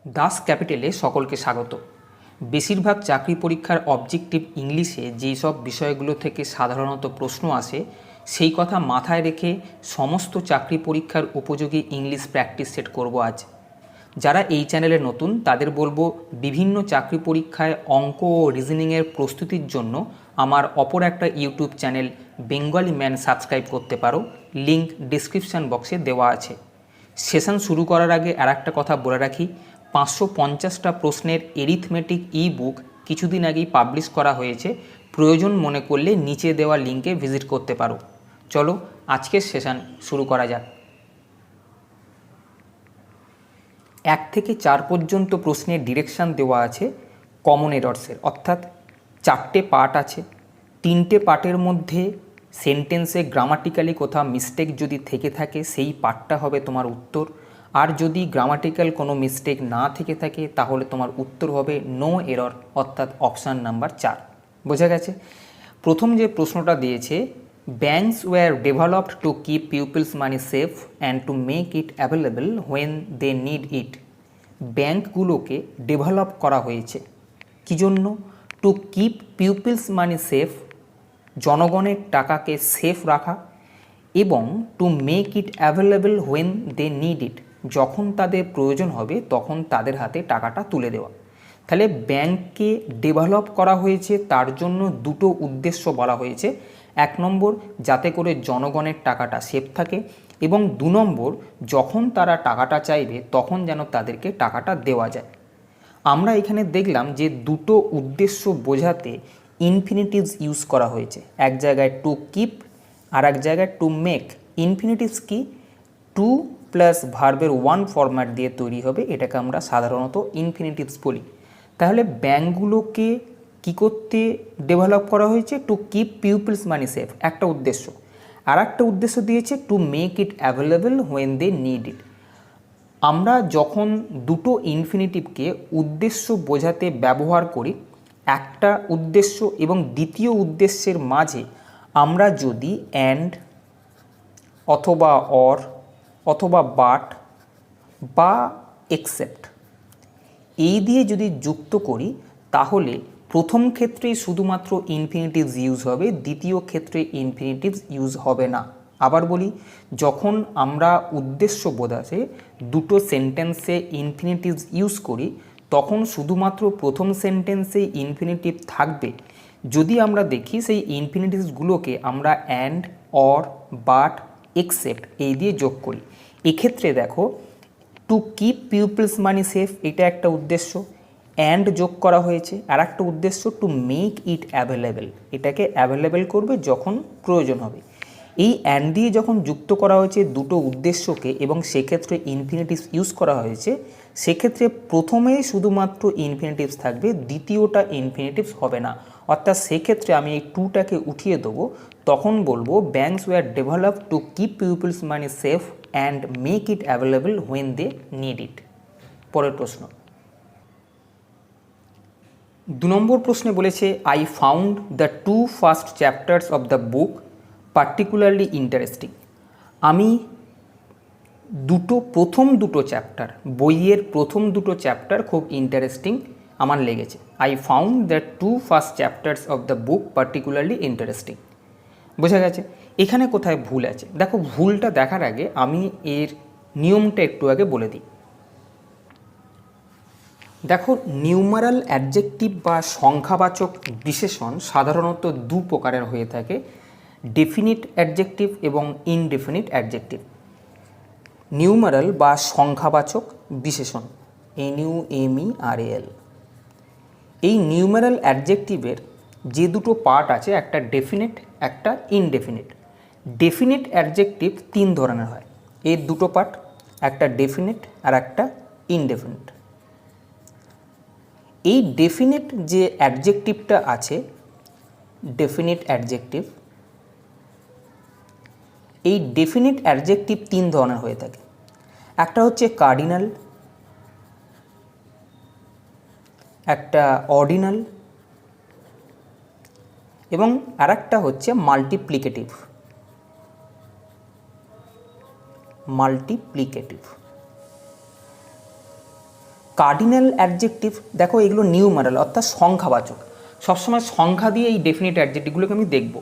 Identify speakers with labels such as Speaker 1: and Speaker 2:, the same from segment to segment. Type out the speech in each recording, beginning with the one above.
Speaker 1: দাস ক্যাপিটালে সকলকে স্বাগত। বেশিরভাগ চাকরি পরীক্ষার অবজেক্টিভ ইংলিশে যেই সব বিষয়গুলো থেকে সাধারণত প্রশ্ন আসে সেই কথা মাথায় রেখে সমস্ত চাকরি পরীক্ষার উপযোগী ইংলিশ প্র্যাকটিস সেট করব আজ। যারা এই চ্যানেলে নতুন তাদের বলবো বিভিন্ন চাকরি পরীক্ষায় অঙ্ক ও রিজনিংয়ের প্রস্তুতির জন্য আমার অপর একটা YouTube channel Bengali man subscribe করতে পারো, লিঙ্ক ডিসক্রিপশান বক্সে দেওয়া আছে। সেশন শুরু করার আগে আর একটা কথা বলে রাখি, 550টা প্রশ্নের এরিথমেটিক ই বুক কিছুদিন আগেই পাবলিশ করা হয়েছে। প্রয়োজন মনে করলে নিচে দেওয়া লিঙ্কে ভিজিট করতে পারো। চলো আজকের সেশন শুরু করা যাক। 1 থেকে 4 পর্যন্ত প্রশ্নের ডিরেকশান দেওয়া আছে কমন এরর্সের, অর্থাৎ 4টে পার্ট আছে। 3টে পার্টের মধ্যে সেন্টেন্সে গ্রামাটিক্যালি কোথাও মিস্টেক যদি থেকে থাকে সেই পার্টটা হবে তোমার উত্তর, আর যদি গ্রামাটিক্যাল কোনো মিস্টেক না থেকে থাকে তাহলে তোমার উত্তর হবে নো এরর, অর্থাৎ অপশান নাম্বার 4। বোঝা গেছে? প্রথম যে প্রশ্নটা দিয়েছে, banks were developed to keep people's money safe and to make it available when they need it. ব্যাঙ্কগুলোকে ডেভেলপ করা হয়েছে কী জন্য? To keep people's money safe, জনগণের টাকাকে সেফ রাখা, এবং to make it available when they need it, যখন তাদের প্রয়োজন হবে তখন তাদের হাতে টাকাটা তুলে দেওয়া। তাহলে ব্যাংককে ডেভেলপ করা হয়েছে তার জন্য দুটো উদ্দেশ্য বলা হয়েছে। 1 নম্বর, যাতে করে জনগণের টাকাটা সেফ থাকে, এবং 2 নম্বর, যখন তারা টাকাটা চাইবে তখন যেন তাদেরকে টাকাটা দেওয়া যায়। আমরা এখানে দেখলাম যে দুটো উদ্দেশ্য বোঝাতে ইনফিনিটিভস ইউজ করা হয়েছে। এক জায়গায় টু কিপ আর এক জায়গায় টু মেক। ইনফিনিটিভস কি? টু প্লাস ভার্বের 1 ফরম্যাট দিয়ে তৈরি হবে, এটাকে আমরা সাধারণত ইনফিনিটিভস বলি। তাহলে ব্যাঙ্কগুলোকে কী করতে ডেভেলপ করা হয়েছে? To keep people's money safe, একটা উদ্দেশ্য। আর একটা উদ্দেশ্য দিয়েছে to make it available when they need it. আমরা যখন দুটো ইনফিনিটিভকে উদ্দেশ্য বোঝাতে ব্যবহার করি, একটা উদ্দেশ্য এবং দ্বিতীয় উদ্দেশ্যের মাঝে আমরা যদি অ্যান্ড অথবা অর অথবা বাট বা এক্সেপ্ট এই দিয়ে যদি যুক্ত করি তাহলে প্রথম ক্ষেত্রে শুধুমাত্র ইনফিনিটিভস ইউজ হবে, দ্বিতীয় ক্ষেত্রে ইনফিনিটিভস ইউজ হবে না। আবার বলি, যখন আমরা উদ্দেশ্য বোঝাতে দুটো সেন্টেন্সে ইনফিনিটিভস ইউজ করি তখন শুধুমাত্র প্রথম সেন্টেন্সে ইনফিনিটিভ থাকবে যদি আমরা দেখি সেই ইনফিনিটিভসগুলোকে আমরা অ্যান্ড, অর, বাট, এক্সেপ্ট এই দিয়ে যোগ করি। এক্ষেত্রে দেখো, to keep people's money safe এটা একটা উদ্দেশ্য, অ্যান্ড যোগ করা হয়েছে। আর একটা উদ্দেশ্য টু মেক ইট অ্যাভেলেবেল, এটাকে অ্যাভেলেবেল করবে যখন প্রয়োজন হবে। এই অ্যান্ড দিয়ে যখন যুক্ত করা হয়েছে দুটো উদ্দেশ্যকে এবং সেক্ষেত্রে ইনফিনিটিভস ইউজ করা হয়েছে, সেক্ষেত্রে প্রথমেই শুধুমাত্র ইনফিনিটিভস থাকবে, দ্বিতীয়টা ইনফিনিটিভস হবে না। অর্থাৎ সেক্ষেত্রে আমি এই টুটাকে উঠিয়ে দেবো, তখন বলবো banks were develop to keep people's money safe and make it available when they need it. পরের প্রশ্ন, 2 নম্বর প্রশ্নে বলেছে, I found the 2 first chapters of the book particularly interesting. আমি প্রথম দুটো চ্যাপ্টার, বইয়ের প্রথম দুটো চ্যাপ্টার খুব ইন্টারেস্টিং আমার লেগেছে। I found the 2 first chapters of the book particularly interesting. বোঝা গেছে? এখানে কোথায় ভুল আছে দেখো। ভুলটা দেখার আগে আমি এর নিয়মটা একটু আগে বলে দিই। দেখো, নিউমারাল অ্যাডজেক্টিভ বা সংখ্যাবাচক বিশেষণ সাধারণত 2 প্রকারের হয়ে থাকে, ডেফিনিট অ্যাডজেক্টিভ এবং ইনডেফিনিট অ্যাডজেক্টিভ। নিউমারাল বা সংখ্যাবাচক বিশেষণ, NUMERAL। এই নিউমারাল অ্যাডজেক্টিভের যে দুটো পার্ট আছে, একটা ডেফিনিট একটা ইনডেফিনিট। ডেফিনিট অ্যাডজেক্টিভ 3 ধরনের হয়, এর দুটো পার্ট, একটা ডেফিনিট আর একটা ইনডেফিনিট। এই ডেফিনিট যে অ্যাডজেক্টিভটা আছে, ডেফিনিট অ্যাডজেক্টিভ, এই ডেফিনিট অ্যাডজেক্টিভ 3 ধরনের হয়ে থাকে। একটা হচ্ছে কার্ডিনাল, একটা অর্ডিনাল এবং আরেকটা হচ্ছে মাল্টিপ্লিকেটিভ। কার্ডিনাল অ্যাডজেক্টিভ দেখো এগুলো নিউমারাল অর্থাৎ সংখ্যাবাচক, সবসময় সংখ্যা দিয়ে এই ডেফিনিট অ্যাডজেক্টিভগুলোকে আমি দেখব।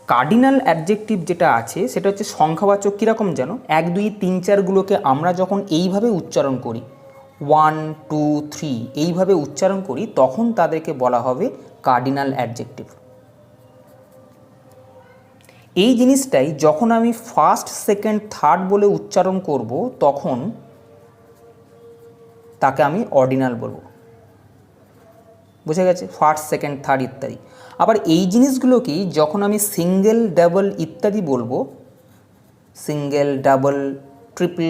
Speaker 1: কার্ডিনাল অ্যাডজেক্টিভ যেটা আছে সেটা হচ্ছে সংখ্যাবাচক। কীরকম যেন 1 2 3 4গুলোকে আমরা যখন এইভাবে উচ্চারণ করি 1 2 3 এইভাবে উচ্চারণ করি তখন তাদেরকে বলা হবে কার্ডিনাল অ্যাডজেক্টিভ। এই জিনিসটাই যখন আমি ফার্স্ট সেকেন্ড থার্ড বলে উচ্চারণ করব তখন তাকে আমি অর্ডিনাল বলবো। বুঝে গেছে? ফার্স্ট সেকেন্ড থার্ড ইত্যাদি। আবার এই জিনিসগুলোকেই যখন আমি সিঙ্গেল ডাবল ইত্যাদি বলবো, সিঙ্গেল ডাবল ট্রিপল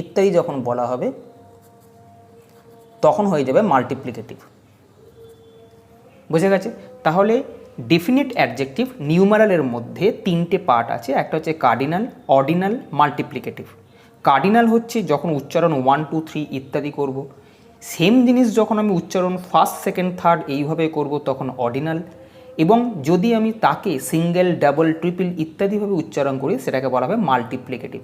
Speaker 1: ইত্যাদি যখন বলা হবে তখন হয়ে যাবে মাল্টিপ্লিকেটিভ। বুঝে গেছে? তাহলে ডেফিনিট অ্যাডজেক্টিভ নিউমারালের মধ্যে 3টে পার্ট আছে, একটা হচ্ছে কার্ডিনাল, অর্ডিনাল, মাল্টিপ্লিকেটিভ। কার্ডিনাল হচ্ছে যখন উচ্চারণ 1 2 3 ইত্যাদি করব, সেম জিনিস যখন আমি উচ্চারণ ফার্স্ট সেকেন্ড থার্ড এইভাবে করব তখন অর্ডিনাল, এবং যদি আমি তাকে সিঙ্গেল ডাবল ট্রিপল ইত্যাদিভাবে উচ্চারণ করি সেটাকে বলা হবে মাল্টিপ্লিকেটিভ।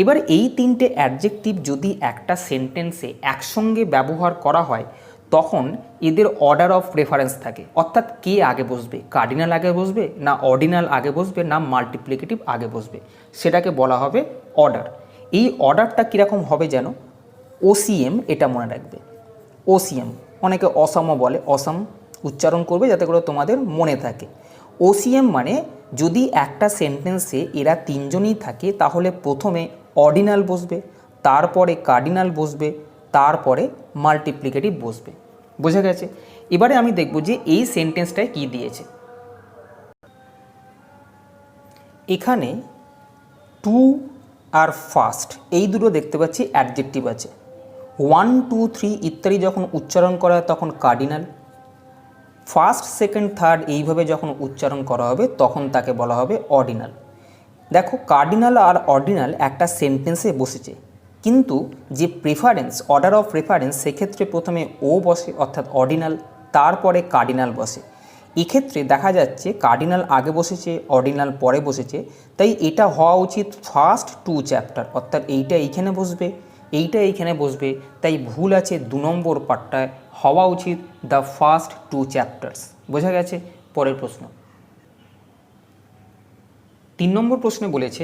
Speaker 1: এবার এই 3টে অ্যাডজেক্টিভ যদি একটা সেন্টেন্সে একসঙ্গে ব্যবহার করা হয় তখন এদের অর্ডার অফ প্রেফারেন্স থাকে, অর্থাৎ কে আগে বসবে, কার্ডিনাল আগে বসবে না অর্ডিনাল আগে বসবে না মাল্টিপ্লিকেটিভ আগে বসবে, সেটাকে বলা হবে অর্ডার। এই অর্ডারটা কীরকম হবে যেন ওসিএম, এটা মনে রাখবে। ওসিএম, অনেকে অসমও বলে, অসম উচ্চারণ করবে যাতে করে তোমাদের মনে থাকে। ওসিএম মানে যদি একটা সেন্টেন্সে এরা 3জনই থাকে তাহলে প্রথমে অর্ডিনাল বসবে, তারপরে কার্ডিনাল বসবে, তারপরে মাল্টিপ্লিকেটিভ বসবে। বোঝা গেছে? এবারে আমি দেখব যে এই সেন্টেন্সটায় কি দিয়েছে। এখানে টু আর ফার্স্ট এই দুটো দেখতে পাচ্ছি অ্যাডজেক্টিভ আছে। 1 2 3 ইত্যাদি যখন উচ্চারণ করা হয় তখন কার্ডিনাল, ফার্স্ট সেকেন্ড থার্ড এইভাবে যখন উচ্চারণ করা হবে তখন তাকে বলা হবে অর্ডিনাল। দেখো কার্ডিনাল আর অর্ডিনাল একটা সেন্টেন্সে বসেছে, কিন্তু যে প্রেফারেন্স, অর্ডার অফ প্রেফারেন্স, সেক্ষেত্রে প্রথমে ও বসে অর্থাৎ অর্ডিনাল, তারপরে কার্ডিনাল বসে। এক্ষেত্রে দেখা যাচ্ছে কার্ডিনাল আগে বসেছে, অর্ডিনাল পরে বসেছে, তাই এটা হওয়া উচিত ফার্স্ট 2 চ্যাপ্টার, অর্থাৎ এইটা এইখানে বসবে, এইটা এইখানে বসবে, তাই ভুল আছে 2 নম্বর পার্টটায়, হওয়া উচিত দ্য ফার্স্ট 2 চ্যাপ্টার্স। বোঝা গেছে? পরের প্রশ্ন 3 নম্বর প্রশ্নে বলেছে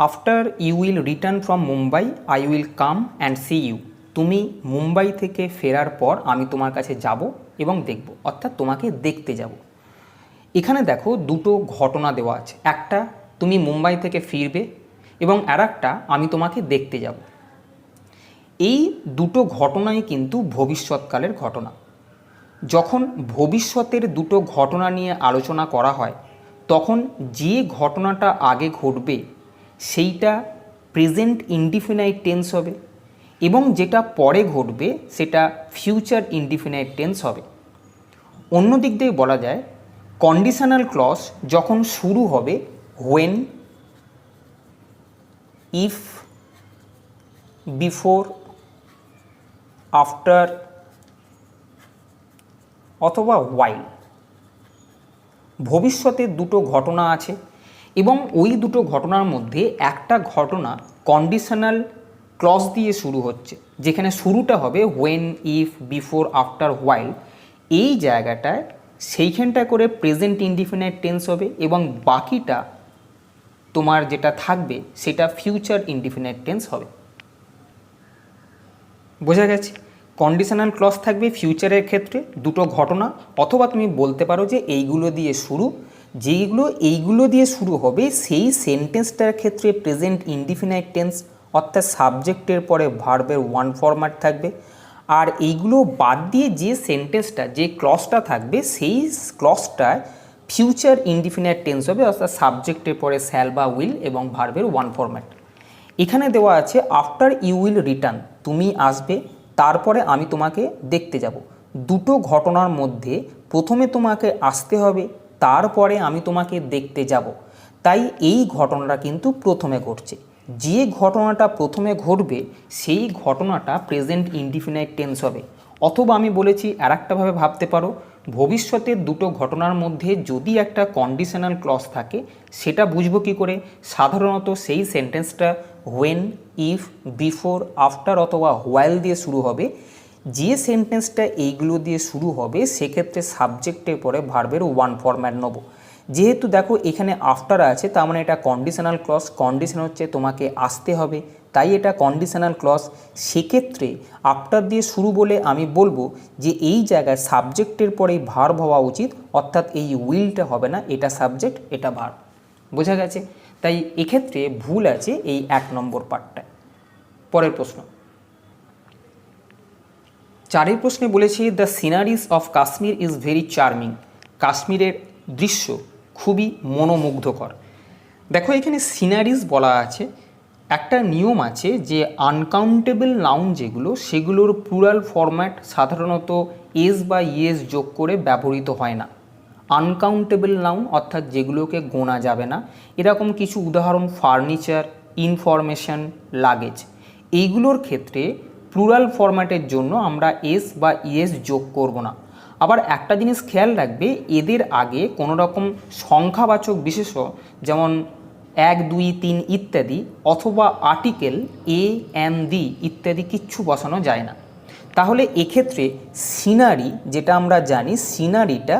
Speaker 1: after you will return from Mumbai I will come and see you. তুমি মুম্বাই থেকে ফেরার পর আমি তোমার কাছে যাব এবং দেখব, অর্থাৎ তোমাকে দেখতে যাব। এখানে দেখো দুটো ঘটনা দেওয়া আছে, একটা তুমি মুম্বাই থেকে ফিরবে এবং আর একটা আমি তোমাকে দেখতে যাব। এই দুটো ঘটনাই কিন্তু ভবিষ্যৎকালের ঘটনা। যখন ভবিষ্যতের দুটো ঘটনা নিয়ে আলোচনা করা হয় তখন যে ঘটনাটা আগে ঘটবে সেইটা প্রেজেন্ট ইনডিফিনাইট টেন্স হবে এবং যেটা পরে ঘটবে সেটা ফিউচার ইনডিফিনাইট টেন্স হবে। অন্য দিক দিয়ে বলা যায় কন্ডিশনাল ক্লজ যখন শুরু হবে হোয়েন, ইফ, বিফোর, আফটার অথবা হোয়াইল। ভবিষ্যতের দুটো ঘটনা আছে এবং ওই দুটো ঘটনার মধ্যে একটা ঘটনা কন্ডিশনাল ক্লজ দিয়ে শুরু হচ্ছে, যেখানে শুরুটা হবে when, if, before, after, while. এই জায়গাটায় সেইখানটা করে প্রেজেন্ট ইনডিফিনাইট টেন্স হবে এবং বাকিটা তোমার যেটা থাকবে সেটা ফিউচার ইনডিফিনাইট টেন্স হবে। বোঝা গেছে? কন্ডিশনাল ক্লজ থাকবে ফিউচারের ক্ষেত্রে দুটো ঘটনা, অথবা তুমি বলতে পারো যে এইগুলো দিয়ে শুরু, এইগুলো দিয়ে শুরু হবে সেই সেন্টেন্সটার ক্ষেত্রে প্রেজেন্ট ইনডিফিনাইট টেন্স, অর্থাৎ সাবজেক্টের পরে ভার্বের ওয়ান ফরম্যাট থাকবে। আর এইগুলো বাদ দিয়ে যে সেন্টেন্সটা, যে ক্লজটা থাকবে সেই ক্লজটায় ফিউচার ইনডিফিনাইট টেন্স হবে, অর্থাৎ সাবজেক্টের পরে শ্যাল বা উইল এবং ভার্বের ওয়ান ফরম্যাট। এখানে দেওয়া আছে আফটার ইউ উইল রিটার্ন, তুমি আসবে তারপরে আমি তোমাকে দেখতে যাব। দুটো ঘটনার মধ্যে প্রথমে তোমাকে আসতে হবে, তারপরে আমি তোমাকে দেখতে যাব। তাই এই ঘটনাটা কিন্তু প্রথমে ঘটছে। যে ঘটনাটা প্রথমে ঘটবে সেই ঘটনাটা প্রেজেন্ট ইনডিফিনাইট টেন্স হবে। অথবা আমি বলেছি আরেকটাভাবে ভাবতে পারো, ভবিষ্যতের দুটো ঘটনার মধ্যে যদি একটা কন্ডিশনাল ক্লজ থাকে সেটা বুঝবো কী করে? সাধারণত সেই সেন্টেন্সটা হোয়েন, ইফ, বিফোর, আফটার অথবা হোয়াইল দিয়ে শুরু হবে। যে সেন্টেন্সটা এইগুলো দিয়ে শুরু হবে সেক্ষেত্রে সাবজেক্টের পরে ভার্বের ওয়ান ফরম্যাট নেব। যেহেতু দেখো এখানে আফটার আছে, তার মানে এটা কন্ডিশনাল ক্লজ, কন্ডিশন হচ্ছে তোমাকে আসতে হবে, তাই এটা কন্ডিশনাল ক্লজ। সেক্ষেত্রে আফটার দিয়ে শুরু বলে আমি বলবো যে এই জায়গায় সাবজেক্টের পরেই ভার্ব হওয়া উচিত, অর্থাৎ এই উইলটা হবে না, এটা সাবজেক্ট এটা ভার্ব। বোঝা গেছে? তাই এক্ষেত্রে ভুল আছে এই 1 নম্বর পার্টটায়। পরের প্রশ্ন, 4 প্রশ্নে বলেছি the sceneries of Kashmir is very charming. কাশ্মীরের দৃশ্য খুবই মনোমুগ্ধকর। দেখো এখানে সিনারিজ বলা আছে, একটা নিয়ম আছে যে আনকাউন্টেবল নাউন যেগুলো সেগুলোর প্লুরাল ফরম্যাট সাধারণত এস বা ইএস যোগ করে ব্যবহৃত হয় না। আনকাউন্টেবল নাউন অর্থাৎ যেগুলোকে গোনা যাবে না, এরকম কিছু উদাহরণ ফার্নিচার, ইনফরমেশন, লাগেজ, এইগুলোর ক্ষেত্রে প্লুরাল ফরম্যাটের জন্য আমরা এস বা ইএস যোগ করব না। আবার একটা জিনিস খেয়াল রাখবে, এদের আগে কোনো রকম সংখ্যাবাচক বিশেষ্য যেমন 1, 2, 3 ইত্যাদি অথবা আর্টিকেল এ, এন, দি ইত্যাদি কিচ্ছু বসানো যায় না। তাহলে এক্ষেত্রে সিনারি, যেটা আমরা জানি সিনারিটা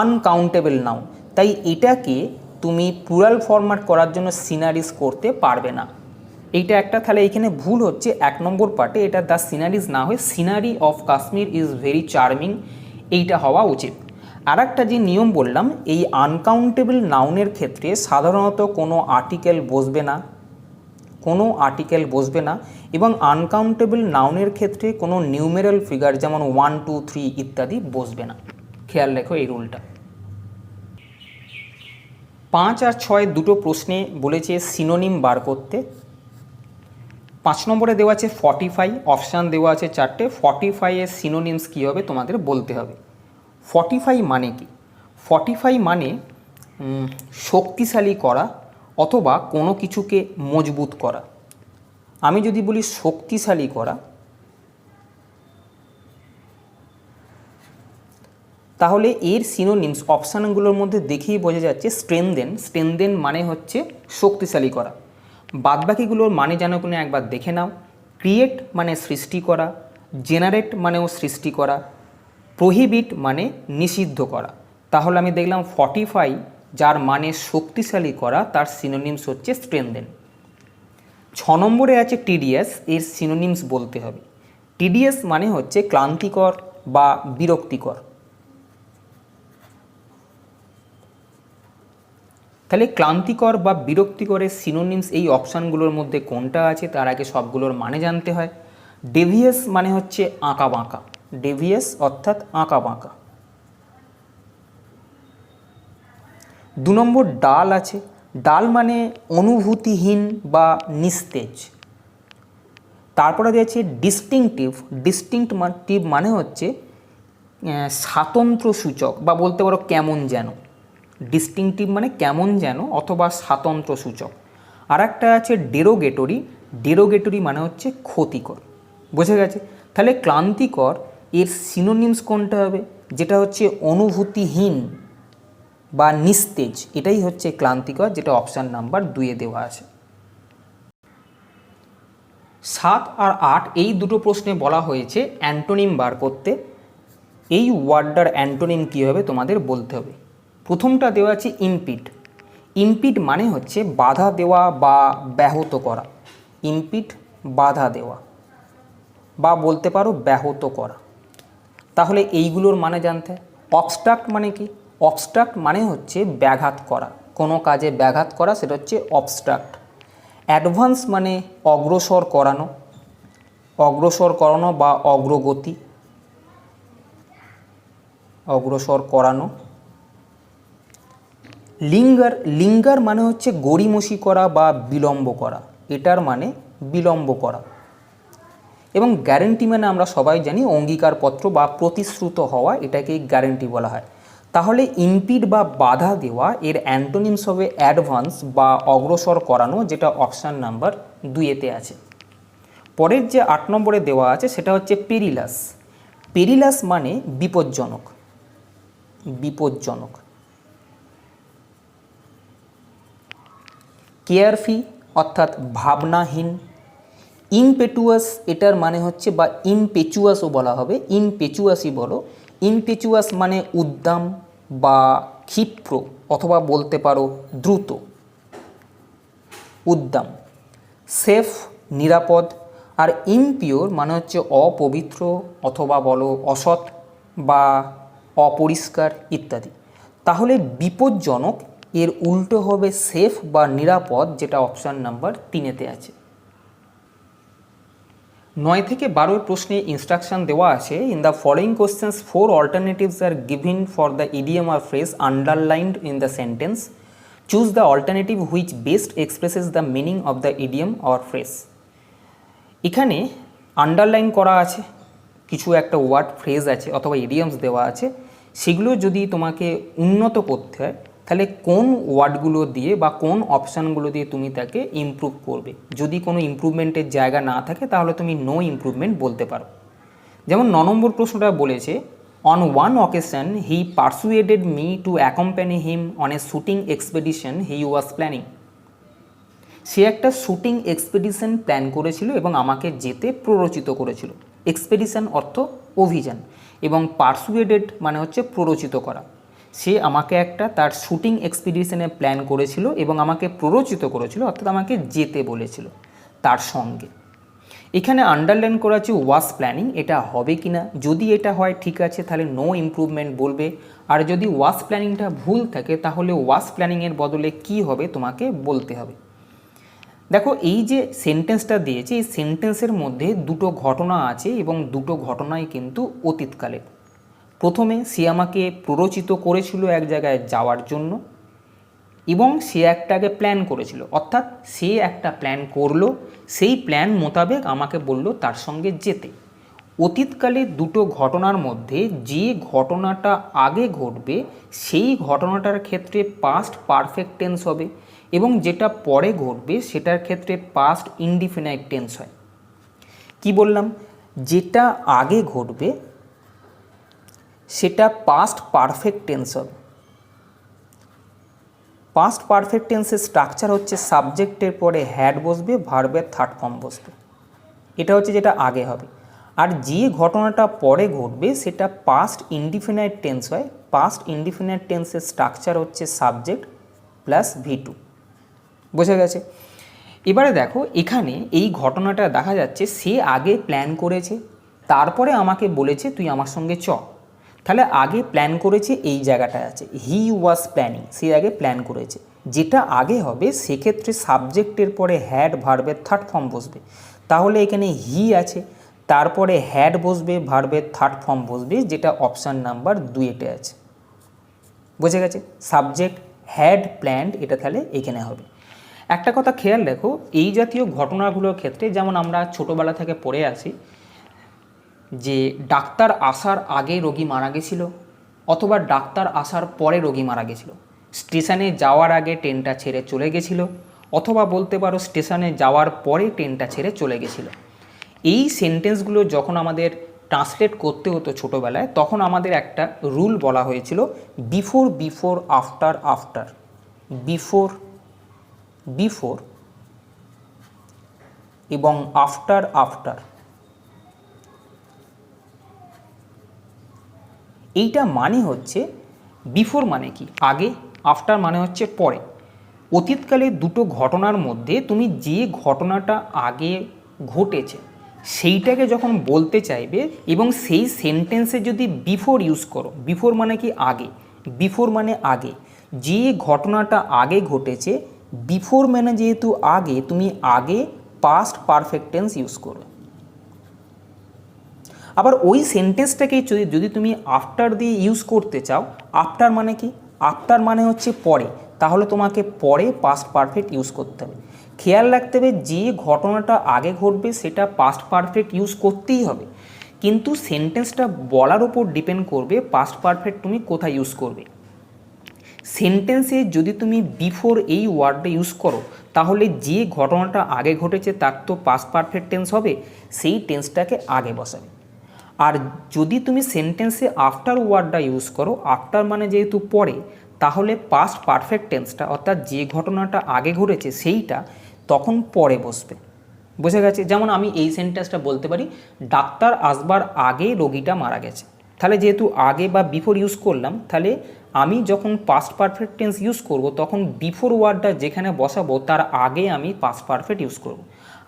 Speaker 1: আনকাউন্টেবল নাউন, তাই এটাকে তুমি প্লুরাল ফরম্যাট করার জন্য সিনারিজ করতে পারবে না। এইটা একটা, তাহলে এখানে ভুল হচ্ছে 1 নম্বর পার্টে, এটা দ্য সিনারিজ না হয়ে scenery of Kashmir is very charming এইটা হওয়া উচিত। আর একটা যে নিয়ম বললাম, এই আনকাউন্টেবল নাউনের ক্ষেত্রে সাধারণত কোনো আর্টিকেল বসবে না, কোনো আর্টিকেল বসবে না, এবং আনকাউন্টেবল নাউনের ক্ষেত্রে কোনো নিউমেরাল ফিগার যেমন 1, 2, 3 ইত্যাদি বসবে না। খেয়াল রেখো এই রুলটা। 5 আর 6 দুটো প্রশ্নে বলেছে সিনোনিম বার করতে। 5 নম্বরে দেওয়া আছে 45, অপশান দেওয়া আছে 4টে। 45 এর সিনোনিমস কী হবে তোমাদের বলতে হবে। 45 মানে কি? 45 মানে শক্তিশালী করা অথবা কোনো কিছুকে মজবুত করা। আমি যদি বলি শক্তিশালী করা, তাহলে এর সিনোনিমস অপশানগুলোর মধ্যে দেখেই বোঝা যাচ্ছে স্ট্রেনদেন। স্ট্রেনদেন মানে হচ্ছে শক্তিশালী করা। বাদবাকিগুলোর মানে যেন কোনো একবার দেখে নাও। ক্রিয়েট মানে সৃষ্টি করা, জেনারেট মানেও সৃষ্টি করা, প্রহিবিট মানে নিষিদ্ধ করা। তাহলে আমি দেখলাম 45 যার মানে শক্তিশালী করা, তার সিনোনিমস হচ্ছে স্ট্রেনদেন। 6 নম্বরে আছে টিডিয়াস, এর সিনোনিমস বলতে হবে। টিডিয়াস মানে হচ্ছে ক্লান্তিকর বা বিরক্তিকর। তাহলে ক্লান্তিকর বা বিরক্তিকরের সিনোনিমস এই অপশানগুলোর মধ্যে কোনটা আছে তার আগে সবগুলোর মানে জানতে হয়। ডেভিয়াস মানে হচ্ছে আঁকা বাঁকা, ডেভিয়াস অর্থাৎ আঁকা বাঁকা। 2 নম্বর ডাল আছে, ডাল মানে অনুভূতিহীন বা নিস্তেজ। তারপরে দিয়েছে ডিস্টিংটিভ, ডিস্টিংটিভ মানে হচ্ছে স্বাতন্ত্র্য সূচক বা বলতে পারো কেমন যেন। ডিস্টিংটিভ মানে কেমন যেন অথবা স্বাতন্ত্র্য সূচক। আর একটা আছে ডেরোগেটরি, ডেরোগেটরি মানে হচ্ছে ক্ষতিকর। বোঝা গেছে? তাহলে ক্লান্তিকর এর সিনোনিমস কোনটা হবে? যেটা হচ্ছে অনুভূতিহীন বা নিস্তেজ, এটাই হচ্ছে ক্লান্তিকর, যেটা অপশান নাম্বার 2 দেওয়া আছে। 7 আর 8 এই দুটো প্রশ্নে বলা হয়েছে অ্যান্টোনিম বার করতে। এই ওয়ার্ডটার অ্যান্টোনিম কী হবে তোমাদের বলতে হবে। প্রথমটা দেওয়া আছে ইম্পিড। ইম্পিড মানে হচ্ছে বাধা দেওয়া বা ব্যাহত করা। ইম্পিড বাধা দেওয়া বা বলতে পারো ব্যাহত করা। তাহলে এইগুলোর মানে জানতে। অবস্ট্রাক্ট মানে কি? অবস্ট্রাক্ট মানে হচ্ছে ব্যাঘাত করা, কোনো কাজে ব্যাঘাত করা, সেটা হচ্ছে অবস্ট্রাক্ট। অ্যাডভান্স মানে অগ্রসর করানো, অগ্রসর করানো বা অগ্রগতি, অগ্রসর করানো। লিঙ্গার, লিঙ্গার মানে হচ্ছে গড়িমসি করা বা বিলম্ব করা, এটার মানে বিলম্ব করা। এবং গ্যারেন্টি মানে আমরা সবাই জানি অঙ্গীকারপত্র বা প্রতিশ্রুত হওয়া, এটাকেই গ্যারেন্টি বলা হয়। তাহলে ইম্পিড বা বাধা দেওয়া এর অ্যান্টোনিমস হবে অ্যাডভান্স বা অগ্রসর করানো, যেটা অপশান নাম্বার 2 আছে। পরের যে 8 নম্বরে দেওয়া আছে সেটা হচ্ছে পেরিলাস। পেরিলাস মানে বিপজ্জনক, বিপজ্জনক। কেয়ারফ্রি অর্থাৎ ভাবনাহীন, ইমপেটুয়াস এটার মানে হচ্ছে, বা ইমপেচুয়াসও বলা হবে, ইমপেচুয়াসই বলো। ইমপেচুয়াস মানে উদ্দাম বা ক্ষিপ্র, অথবা বলতে পারো দ্রুত, উদ্দাম। সেফ নিরাপদ। আর ইমপিওর মানে হচ্ছে অপবিত্র, অথবা বলো অসৎ বা অপরিষ্কার ইত্যাদি। তাহলে বিপজ্জনক এর উল্টো হবে সেফ বা নিরাপদ, যেটা অপশান নাম্বার 3-এতে আছে। 9 থেকে 12 প্রশ্নে ইনস্ট্রাকশন দেওয়া আছে, in the following questions 4 alternatives are given for the idiom or phrase underlined in the sentence, choose the alternative which best expresses the meaning of the idiom or phrase. এখানে underline করা আছে কিছু একটা word, phrase আছে অথবা idioms দেওয়া আছে, সেগুলো যদি তোমাকে উন্নত করতে হয় তাহলে কোন ওয়ার্ডগুলো দিয়ে বা কোন অপশানগুলো দিয়ে তুমি তাকে ইমপ্রুভ করবে। যদি কোনো ইমপ্রুভমেন্টের জায়গা না থাকে তাহলে তুমি নো ইমপ্রুভমেন্ট বলতে পারো। যেমন 9 নম্বর প্রশ্নটা বলেছে, on one occasion he persuaded me to accompany him on a shooting expedition he was planning. সে একটা শুটিং এক্সপেডিশন প্ল্যান করেছিল এবং আমাকে যেতে প্ররোচিত করেছিল। এক্সপেডিশন অর্থ অভিযান, এবং পারসুয়েডেড মানে হচ্ছে প্ররোচিত করা। সে আমাকে একটা তার শুটিং এক্সপেডিশনে প্ল্যান করেছিল এবং আমাকে প্ররোচিত করেছিল, অর্থাৎ আমাকে যেতে বলেছিল তার সঙ্গে। এখানে আন্ডারলাইন করা আছে ওয়াজ প্ল্যানিং, এটা হবে কি না। যদি এটা হয় ঠিক আছে, তাহলে নো ইমপ্রুভমেন্ট বলবে। আর যদি ওয়াজ প্ল্যানিংটা ভুল থাকে তাহলে ওয়াজ প্ল্যানিংয়ের বদলে কি হবে তোমাকে বলতে হবে। দেখো, এই যে সেন্টেন্সটা দিয়েছে, এই সেন্টেন্সের মধ্যে দুটো ঘটনা আছে এবং দুটো ঘটনাই কিন্তু অতীতকালের। প্রথমে সে আমাকে প্ররোচিত করেছিল এক জায়গায় যাওয়ার জন্য, এবং সে একটাকে প্ল্যান করেছিল, অর্থাৎ সে একটা প্ল্যান করলো, সেই প্ল্যান মোতাবেক আমাকে বলল তার সঙ্গে যেতে। অতীতকালে দুটো ঘটনার মধ্যে যে ঘটনাটা আগে ঘটবে সেই ঘটনাটার ক্ষেত্রে পাস্ট পারফেক্ট টেন্স হবে, এবং যেটা পরে ঘটবে সেটার ক্ষেত্রে পাস্ট ইনডিফিনাইট টেন্স হয়। কি বললাম? যেটা আগে ঘটবে সেটা পাস্ট পারফেক্ট টেন্স হবে। পাস্ট পারফেক্ট টেন্সের স্ট্রাকচার হচ্ছে সাবজেক্টের পরে হ্যাড বসবে, ভার্বের থার্ড ফর্ম বসবে। এটা হচ্ছে যেটা আগে হবে। আর যে ঘটনাটা পরে ঘটবে সেটা পাস্ট ইনডিফিনাইট টেন্স হয়। পাস্ট ইনডিফিনাইট টেন্সের স্ট্রাকচার হচ্ছে সাবজেক্ট প্লাস V2। বোঝা গেছে? এবারে দেখো, এখানে এই ঘটনাটা দেখা যাচ্ছে সে আগে প্ল্যান করেছে, তারপরে আমাকে বলেছে তুই আমার সঙ্গে চ। তাহলে আগে প্ল্যান করেছে এই জায়গাটায় আছে, হি ওয়াজ প্ল্যানিং, সে আগে প্ল্যান করেছে। যেটা আগে হবে সেক্ষেত্রে সাবজেক্টের পরে হ্যাড, ভার্বের থার্ড ফর্ম বসবে। তাহলে এখানে হি আছে, তারপরে হ্যাড বসবে, ভার্বের থার্ড ফর্ম বসবে, যেটা অপশান নাম্বার 2-এ আছে। বোঝা গেছে? সাবজেক্ট হ্যাড প্ল্যান্ড, এটা তাহলে এখানে হবে। একটা কথা খেয়াল রাখো, এই জাতীয় ঘটনাগুলোর ক্ষেত্রে যেমন আমরা ছোটোবেলা থেকে পড়ে আসি যে ডাক্তার আসার আগে রোগী মারা গেছিল, অথবা ডাক্তার আসার পরে রোগী মারা গেছিল, স্টেশনে যাওয়ার আগে ট্রেনটা ছেড়ে চলে গেছিল, অথবা বলতে পারো স্টেশনে যাওয়ার পরে ট্রেনটা ছেড়ে চলে গেছিল। এই সেন্টেন্সগুলো যখন আমাদের ট্রান্সলেট করতে হতো ছোটোবেলায়, তখন আমাদের একটা রুল বলা হয়েছিল, before before, after after. Before before এবং আফটার আফটার। এইটা মানে হচ্ছে, বিফোর মানে কি আগে, আফটার মানে হচ্ছে পরে। অতীতকালে দুটো ঘটনার মধ্যে তুমি যে ঘটনাটা আগে ঘটেছে সেইটাকে যখন বলতে চাইবে এবং সেই সেন্টেন্সে যদি বিফোর ইউজ করো, বিফোর মানে কি আগে, বিফোর মানে আগে, যে ঘটনাটা আগে ঘটেছে, বিফোর মানে যেহেতু আগে, তুমি আগে পাস্ট পারফেক্ট টেন্স ইউজ করবে। আবার ওই সেন্টেন্সটাকে যদি তুমি আফটার দিয়ে ইউজ করতে চাও, আফটার মানে কি, আফটার মানে হচ্ছে পরে, তাহলে তোমাকে পরে পাস্ট পারফেক্ট ইউজ করতে হবে। খেয়াল রাখতে হবে যে ঘটনাটা আগে ঘটবে সেটা পাস্ট পারফেক্ট ইউজ করতেই হবে, কিন্তু সেন্টেন্সটা বলার উপর ডিপেন্ড করবে পাস্ট পারফেক্ট তুমি কোথায় ইউজ করবে। সেন্টেন্সে যদি তুমি বিফোর এই ওয়ার্ডটা ইউজ করো, তাহলে যে ঘটনাটা আগে ঘটেছে তার তো পাস্ট পারফেক্ট টেন্স হবে, সেই টেন্সটাকে আগে বসাবে। আর যদি তুমি সেন্টেন্সে আফটার ওয়ার্ডটা ইউজ করো, আফটার মানে যেহেতু পরে, তাহলে পাস্ট পারফেক্ট টেন্সটা অর্থাৎ যে ঘটনাটা আগে ঘটেছে সেইটা তখন পরে বসবে। বুঝে গেছে? যেমন আমি এই সেন্টেন্সটা বলতে পারি, ডাক্তার আসবার আগে রোগীটা মারা গেছে। তাহলে যেহেতু আগে বা বিফোর ইউজ করলাম, তাহলে আমি যখন পাস্ট পারফেক্ট টেন্স ইউজ করব তখন বিফোর ওয়ার্ডটা যেখানে বসাবো তার আগে আমি পাস্ট পারফেক্ট ইউজ করব।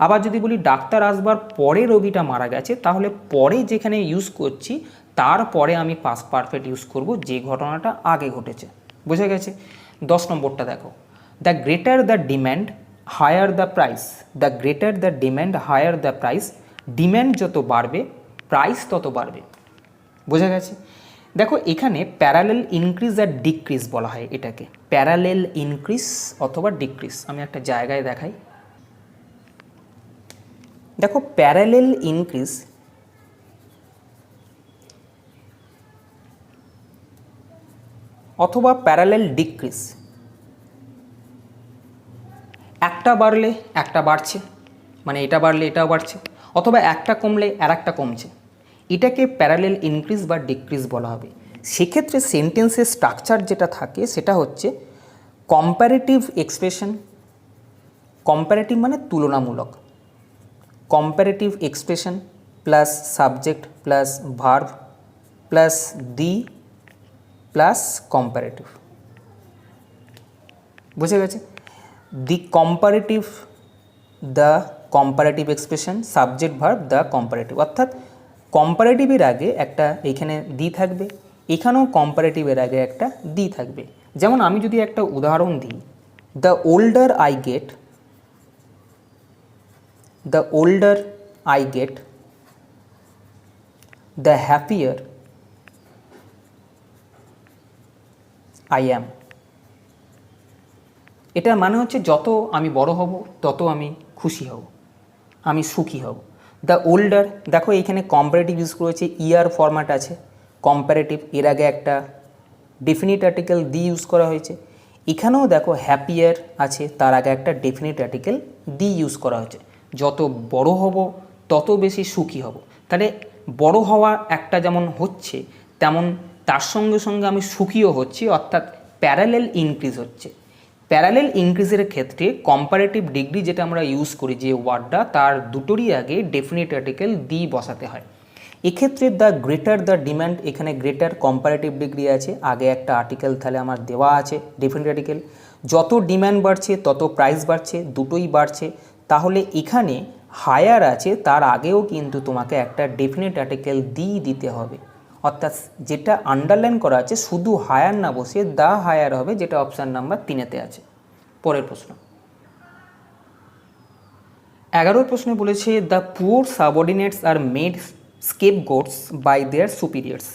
Speaker 1: আবার যদি বলি ডাক্তার আসবার পরে রোগীটা মারা গেছে, তাহলে পরে যেখানে ইউজ করছি তারপরে আমি পাস্ট পারফেক্ট ইউজ করব যে ঘটনাটা আগে ঘটেছে। বুঝে গেছে? 10 নম্বরটা দেখো, the greater the demand higher the price. The greater the demand higher the price. Demand যত বাড়বে প্রাইস তত বাড়বে। বোঝা গেছে? দেখো এখানে প্যারালেল ইনক্রিজ আর ডিক্রিজ বলা হয় এটাকে, প্যারালেল ইনক্রিজ অথবা ডিক্রিজ। আমি একটা জায়গায় দেখাই, দেখো প্যারালেল ইনক্রিজ অথবা প্যারালেল ডিক্রিজ, একটা বাড়লে একটা বাড়ছে, মানে এটা বাড়লে এটাও বাড়ছে, অথবা একটা কমলে আর একটা কমছে, এটাকে প্যারালেল ইনক্রিজ বা ডিক্রিজ বলা হবে। সেক্ষেত্রে সেন্টেন্সের স্ট্রাকচার যেটা থাকে সেটা হচ্ছে কম্প্যারেটিভ এক্সপ্রেশন। কম্প্যারেটিভ মানে তুলনামূলক, comparative expression plus subject plus verb plus the plus comparative. বুঝে গেছে? The comparative, the comparative expression, subject verb, the comparative. অর্থাৎ কম্পারেটিভের আগে একটা এইখানে দি থাকবে, এখানেও কম্পারেটিভের আগে একটা দি থাকবে। যেমন আমি যদি একটা উদাহরণ দিই, the older I get, the older I get, the happier I am. এটার মানে হচ্ছে যত আমি বড় হব তত আমি খুশি হব, আমি সুখী হব। দ্য ওল্ডার, দেখো এইখানে কম্পারেটিভ ইউজ করেছে, ইয়ার ফরম্যাট আছে কম্পারেটিভ, এর আগে একটা ডেফিনিট আর্টিকেল দি ইউজ করা হয়েছে। এখানেও দেখো হ্যাপিয়ার আছে, তার আগে একটা ডেফিনিট আর্টিকেল দি ইউজ করা হয়েছে। যত বড় হব তত বেশি সুখী হব। তাহলে বড় হওয়া একটা যেমন হচ্ছে, তেমন তার সঙ্গে সঙ্গে আমি সুখীও হচ্ছি, অর্থাৎ প্যারালেল ইনক্রিজ হচ্ছে। প্যারালেল ইনক্রিজের ক্ষেত্রে কম্পারেটিভ ডিগ্রি যেটা আমরা ইউজ করি যে ওয়ার্ডটা, তার দুটোরই আগে ডেফিনিট আর্টিকেল দি বসাতে হয়। এক্ষেত্রে দ্য গ্রেটার দ্য ডিম্যান্ড, এখানে গ্রেটার কম্পারেটিভ ডিগ্রি আছে, আগে একটা আর্টিকেল তাহলে আমার দেওয়া আছে ডেফিনিট আর্টিকেল। যত ডিম্যান্ড বাড়ছে তত প্রাইস বাড়ছে, দুটোই বাড়ছে। তাহলে এখানে হায়ার আছে, তার আগেও কিন্তু তোমাকে একটা ডেফিনিট আর্টিকেল দি দিতে হবে। অর্থাৎ যেটা আন্ডারলাইন করা আছে শুধু হায়ার না বসে দ্য হায়ার হবে, যেটা অপশান নাম্বার 3-তে আছে। পরের প্রশ্ন 11 প্রশ্নে বলেছে, the poor subordinates are made scapegoats by their superiors.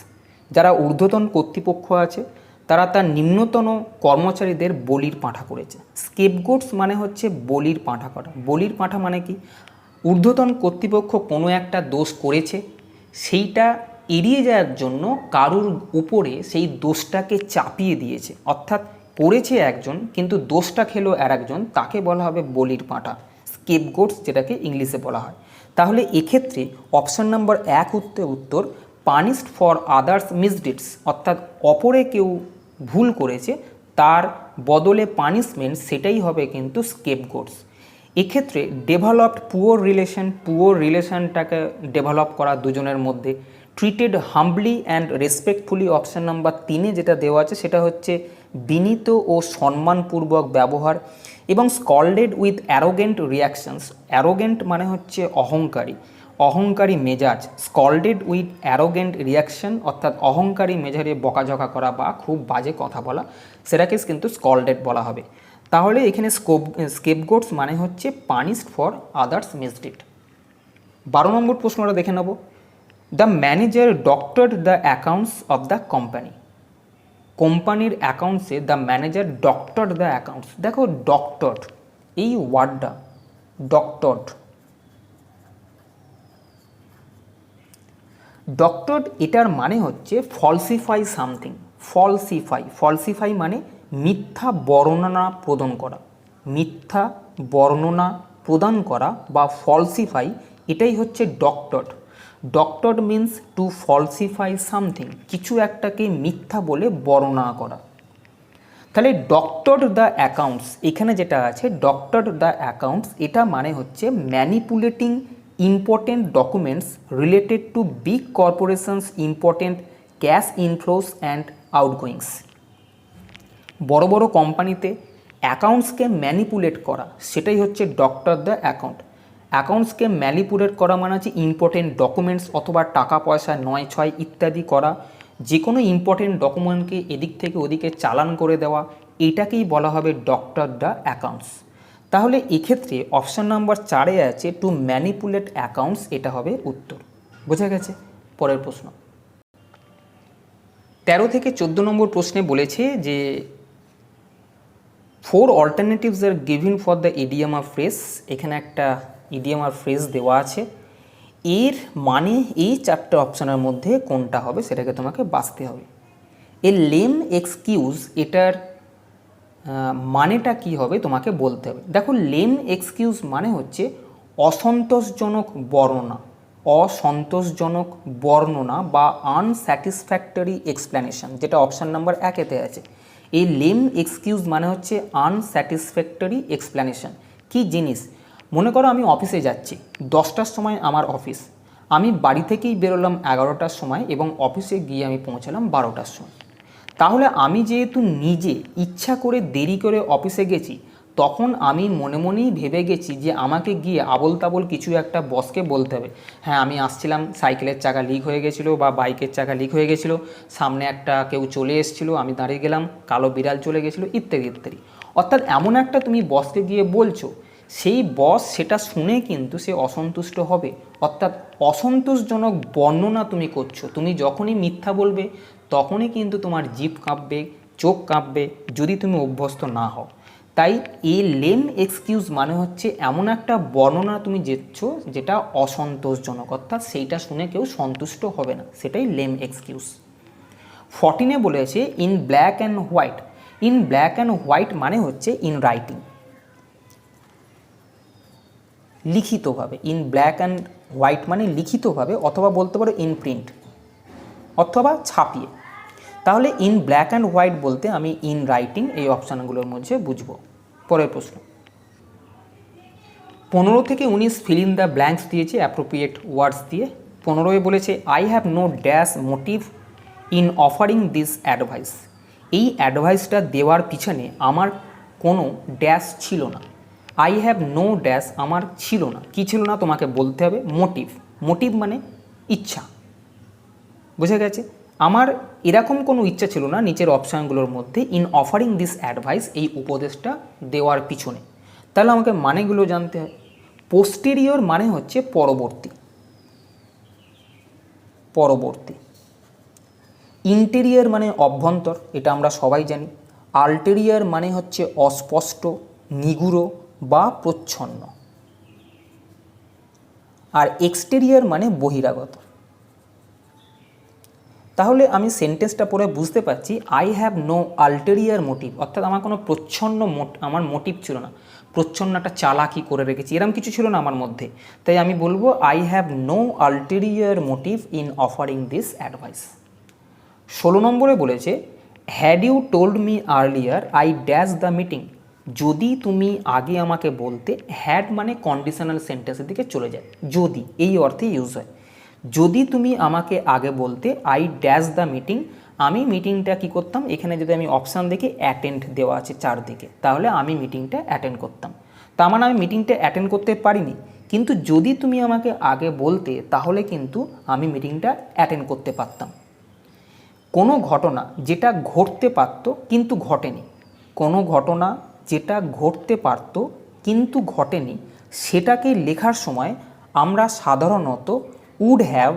Speaker 1: যারা ঊর্ধ্বতন কর্তৃপক্ষ আছে তারা তার নিম্নতন কর্মচারীদের বলির পাঁঠা করেছে। স্কেপগোটস মানে হচ্ছে বলির পাঁঠা করা। বলির পাঁঠা মানে কি? ঊর্ধ্বতন কর্তৃপক্ষ কোনো একটা দোষ করেছে, সেইটা এড়িয়ে যাওয়ার জন্য কারুর উপরে সেই দোষটাকে চাপিয়ে দিয়েছে। অর্থাৎ করেছে একজন কিন্তু দোষটা খেলো আর একজন, তাকে বলা হবে বলির পাঁঠা, স্কেপগোটস যেটাকে ইংলিশে বলা হয়। তাহলে এক্ষেত্রে অপশান নাম্বার 1 উত্তর পানিশড ফর আদার্স মিসডিডস, অর্থাৎ অপরে কেউ ভুল করেছে তার বদলে পানিশমেন্ট, সেটাই হবে কিন্তু স্কেপগোটস। এক্ষেত্রে ডেভেলপড পুয়ার রিলেশন, পুয়ার রিলেশনটাকে ডেভেলপ করা দুজনের মধ্যে। Treated humbly and respectfully, option number 3-এ যেটা দেওয়া আছে সেটা হচ্ছে বিনীত ও সম্মানপূর্বক ব্যবহার। এবং স্কল্ডেড উইথ অ্যারোগেন্ট রিয়াকশনস, অ্যারোগেন্ট মানে হচ্ছে অহংকারী, অহংকারী মেজাজ। স্কল্ডেড উইথ অ্যারোগেন্ট রিয়াকশন অর্থাৎ অহংকারী মেজাজে বকাঝকা করা বা খুব বাজে কথা বলা, সেটাকে কিন্তু স্কল্ডেড বলা হবে। তাহলে এখানে স্কেপগোটস মানে হচ্ছে punished for others misdeed. 12 number প্রশ্নটা দেখে নেব, the manager doctored the accounts of the company. কোম্পানির অ্যাকাউন্টসে the manager doctored the accounts. দেখো ডক্টরড, এই ওয়ার্ডটা ডক্টরড, ডক্টরড এটার মানে হচ্ছে ফলসিফাই সামথিং। ফলসিফাই, ফলসিফাই মানে মিথ্যা বর্ণনা প্রদান করা, মিথ্যা বর্ণনা প্রদান করা বা ফলসিফাই, এটাই হচ্ছে ডক্টরড। ডক্টরড মিন্স টু ফলসিফাই সামথিং, কিছু একটাকে মিথ্যা বলে বর্ণনা করা। তাহলে ডক্টর দ্য অ্যাকাউন্টস, এখানে যেটা আছে ডক্টর দ্য অ্যাকাউন্টস, এটা মানে হচ্ছে manipulating important documents related to big corporations important cash inflows and outgoings. বড় বড় কোম্পানিতে অ্যাকাউন্টসকে ম্যানিপুলেট করা, সেটাই হচ্ছে ডক্টর দ্য অ্যাকাউন্ট। অ্যাকাউন্টসকে ম্যানিপুলেট করা মানে হচ্ছে ইম্পর্টেন্ট ডকুমেন্টস অথবা টাকা পয়সা নয় ছয় ইত্যাদি করা, যে কোনো ইম্পর্টেন্ট ডকুমেন্টকে এদিক থেকে ওদিকে চালান করে দেওয়া, এটাকেই বলা হবে ডক্টর দ্য অ্যাকাউন্টস। তাহলে এক্ষেত্রে অপশান নাম্বার 4-এ আছে টু ম্যানিপুলেট অ্যাকাউন্টস, এটা হবে উত্তর। বোঝা গেছে? পরের প্রশ্ন 13 থেকে 14 নম্বর প্রশ্নে বলেছে যে 4 alternatives R given for the idiom of phrase. এখানে একটা ইডিয়াম আর ফ্রেজ দেওয়া আছে, এর মানে এই 4টে অপশানের মধ্যে কোনটা হবে সেটাকে তোমাকে বাছতে হবে। এ লেম এক্সকিউজ, এটার মানেটা কি হবে তোমাকে বলতে হবে। দেখো, লেম এক্সকিউজ মানে হচ্ছে অসন্তোষজনক বর্ণনা, অসন্তোষজনক বর্ণনা বা আনস্যাটিসফ্যাক্টরি এক্সপ্লেনেশন, যেটা অপশান নাম্বার 1-এতে আছে। এই লেম এক্সকিউজ মানে হচ্ছে আনস্যাটিসফ্যাক্টরি এক্সপ্লেনেশন। কি জিনিস? মনে করো আমি অফিসে যাচ্ছি, 10টার সময় আমার অফিস, আমি বাড়ি থেকেই বেরোলাম 11টার সময় এবং অফিসে গিয়ে আমি পৌঁছালাম 12টার সময়। তাহলে আমি যেহেতু নিজে ইচ্ছা করে দেরি করে অফিসে গেছি, তখন আমি মনে মনেই ভেবে গেছি যে আমাকে গিয়ে আবোল তাবোল কিছু একটা বসকে বলতে হবে, হ্যাঁ আমি আসছিলাম, সাইকেলের চাকা লিক হয়ে গেছিলো বা বাইকের চাকা লিক হয়ে গেছিলো, সামনে একটা কেউ চলে এসেছিলো, আমি দাঁড়িয়ে গেলাম, কালো বিড়াল চলে গেছিলো, ইত্যাদি ইত্যাদি। অর্থাৎ এমন একটা তুমি বসকে গিয়ে বলছো, সেই বস সেটা শুনে কিন্তু সে অসন্তুষ্ট হবে। অর্থাৎ অসন্তোষজনক বর্ণনা তুমি করছো। তুমি যখনই মিথ্যা বলবে তখনই কিন্তু তোমার জিভ কাঁপবে, চোখ কাঁপবে, যদি তুমি অভ্যস্ত না হও। তাই এই লেম এক্সকিউজ মানে হচ্ছে এমন একটা বর্ণনা তুমি দিচ্ছ যেটা অসন্তোষজনক, অর্থাৎ সেইটা শুনে কেউ সন্তুষ্ট হবে না, সেটাই লেম এক্সকিউজ। 14-এ বলেছে in black and white. In black and white মানে হচ্ছে ইন রাইটিং, লিখিতভাবে। ইন ব্ল্যাক অ্যান্ড হোয়াইট মানে লিখিতভাবে, অথবা বলতে পারো ইন প্রিন্ট, অথবা ছাপিয়ে। তাহলে ইন ব্ল্যাক অ্যান্ড হোয়াইট বলতে আমি ইন রাইটিং এই অপশানগুলোর মধ্যে বুঝবো। পরের প্রশ্ন 15 থেকে 19 ফিল ইন দ্য ব্ল্যাঙ্কস দিয়েছে অ্যাপ্রোপ্রিয়েট ওয়ার্ডস দিয়ে। 15-এ বলেছে I have no dash motive in offering this advice. এই অ্যাডভাইসটা দেওয়ার পিছনে আমার কোনো ড্যাশ ছিল না। আই হ্যাভ নো ড্যাশ, আমার ছিল না। কি ছিল না তোমাকে বলতে হবে, মোটিভ। মোটিভ মানে ইচ্ছা, বুঝে গেছে? আমার এরকম কোনো ইচ্ছা ছিল না নিচের অপশানগুলোর মধ্যে ইন অফারিং দিস অ্যাডভাইস, এই উপদেশটা দেওয়ার পিছনে। তাহলে আমাকে মানেগুলো জানতে হয়। পোস্টেরিয়র মানে হচ্ছে পরবর্তী, পরবর্তী। ইন্টেরিয়র মানে অভ্যন্তর, এটা আমরা সবাই জানি। আল্টেরিয়র মানে হচ্ছে অস্পষ্ট, নিগুড় বা প্রচ্ছন্ন। আর এক্সটেরিয়র মানে বহিরাগত। তাহলে আমি সেন্টেন্সটা পড়ে বুঝতে পারছি I have no ulterior motive, অর্থাৎ আমার কোনো প্রচ্ছন্ন আমার মোটিভ ছিল না, প্রচ্ছন্ন একটা চালাকি করে রেখেছি, এরকম কিছু ছিল না আমার মধ্যে। তাই আমি বলবো I have no ulterior motive in offering this advice. 16 নম্বরে বলেছে had you told me earlier I dash the meeting. যদি তুমি আগে আমাকে বলতে, হ্যাড মানে কন্ডিশনাল সেন্টেন্সের দিকে চলে যায়, যদি এই অর্থে ইউজ হয়। যদি তুমি আমাকে আগে বলতে আই ড্যাশ দ্য মিটিং, আমি মিটিংটা কি করতাম, এখানে যদি আমি অপশান দেখি অ্যাটেন্ড দেওয়া আছে চারদিকে, তাহলে আমি মিটিংটা অ্যাটেন্ড করতাম। তার মানে আমি মিটিংটা অ্যাটেন্ড করতে পারিনি, কিন্তু যদি তুমি আমাকে আগে বলতে তাহলে কিন্তু আমি মিটিংটা অ্যাটেন্ড করতে পারতাম। কোনো ঘটনা যেটা ঘটতে পারত কিন্তু ঘটেনি, কোনো ঘটনা যেটা ঘটতে পারত কিন্তু ঘটেনি, সেটাকে লেখার সময় আমরা সাধারণত উড হ্যাভ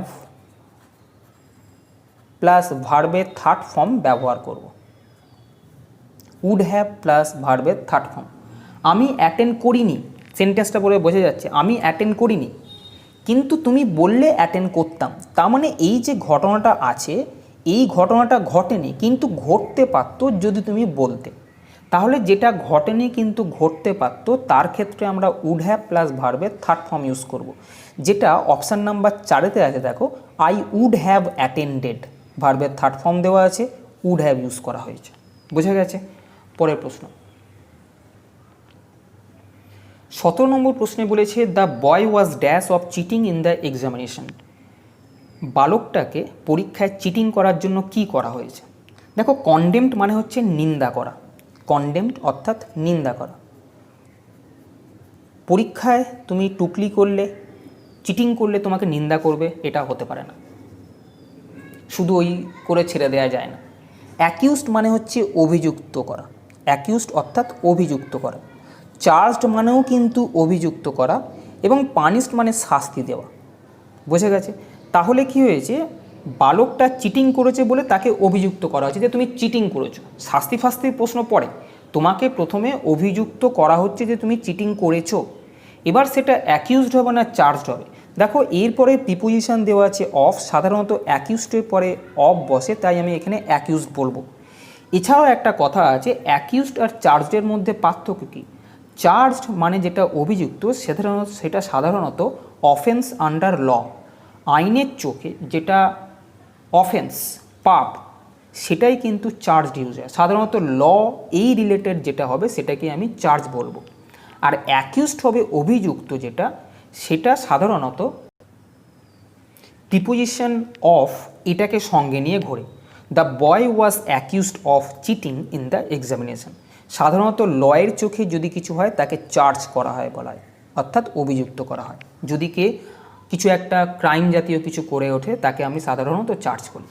Speaker 1: প্লাস ভার্বের থার্ড ফর্ম ব্যবহার করব। উড হ্যাভ প্লাস ভার্বের থার্ড ফর্ম। আমি অ্যাটেন্ড করিনি, সেন্টেন্সটা পড়ে বোঝা যাচ্ছে আমি অ্যাটেন্ড করিনি, কিন্তু তুমি বললে অ্যাটেন্ড করতাম। তার মানে এই যে ঘটনাটা আছে, এই ঘটনাটা ঘটেনি কিন্তু ঘটতে পারত যদি তুমি বলতে। তাহলে যেটা ঘটেনি কিন্তু ঘটতে পারত, তার ক্ষেত্রে আমরা উড হ্যাভ প্লাস ভার্বের থার্ড ফর্ম ইউজ করব, যেটা অপশান নাম্বার 4-এতে আছে। দেখো আই উড হ্যাভ অ্যাটেন্ডেড, ভার্বের থার্ড ফর্ম দেওয়া আছে, উড হ্যাভ ইউজ করা হয়েছে। বোঝা গেছে? পরের প্রশ্ন 17 নম্বর প্রশ্নে বলেছে the boy was dash of cheating in the examination. বালকটাকে পরীক্ষায় চিটিং করার জন্য কি করা হয়েছে? দেখো, কন্ডেমড মানে হচ্ছে নিন্দা করা, কন্ডেমড অর্থাৎ নিন্দা করা। পরীক্ষায় তুমি টুকলি করলে, চিটিং করলে তোমাকে নিন্দা করবে, এটা হতে পারে না, শুধু ওই করে ছেড়ে দেওয়া যায় না। অ্যাকিউজড মানে হচ্ছে অভিযুক্ত করা, অ্যাকিউজড অর্থাৎ অভিযুক্ত করা। চার্জড মানেও কিন্তু অভিযুক্ত করা, এবং পানিশড মানে শাস্তি দেওয়া। বোঝা গেছে? তাহলে কি হয়েছে, বালকটা চিটিং করেছে বলে তাকে অভিযুক্ত করা হয়েছে যে তুমি চিটিং করেছো। শাস্তি ফাস্তির প্রশ্ন পড়ে, তোমাকে প্রথমে অভিযুক্ত করা হচ্ছে যে তুমি চিটিং করেছো। এবার সেটা অ্যাকিউজড হবে না চার্জড হবে। দেখো, এরপরে প্রিপোজিশন দেওয়া আছে অফ, সাধারণত অ্যাকিউজডের পরে অফ বসে, তাই আমি এখানে অ্যাকিউজড বলবো। এছাড়াও একটা কথা আছে, অ্যাকিউজড আর চার্জডের মধ্যে পার্থক্য কী? চার্জড মানে যেটা অভিযুক্ত, সেটা সাধারণত অফেন্স আন্ডার ল, আইনের চোখে যেটা অফেন্স, পাপ, সেটাই কিন্তু চার্জড ইউজ হয়। সাধারণত ল এই রিলেটেড যেটা হবে সেটাকে আমি চার্জ বলবো। আর অ্যাকিউজড হবে অভিযুক্ত যেটা, সেটা সাধারণত প্রিপোজিশন অফ এটাকে সঙ্গে নিয়ে ঘোরে। The boy was accused of cheating in the examination. সাধারণত লয়ের চোখে যদি কিছু হয় তাকে চার্জ করা হয় বলা হয়, অর্থাৎ অভিযুক্ত করা হয়। যদি কে কিছু একটা ক্রাইম জাতীয় কিছু করে ওঠে তাকে আমি সাধারণত চার্জ করি।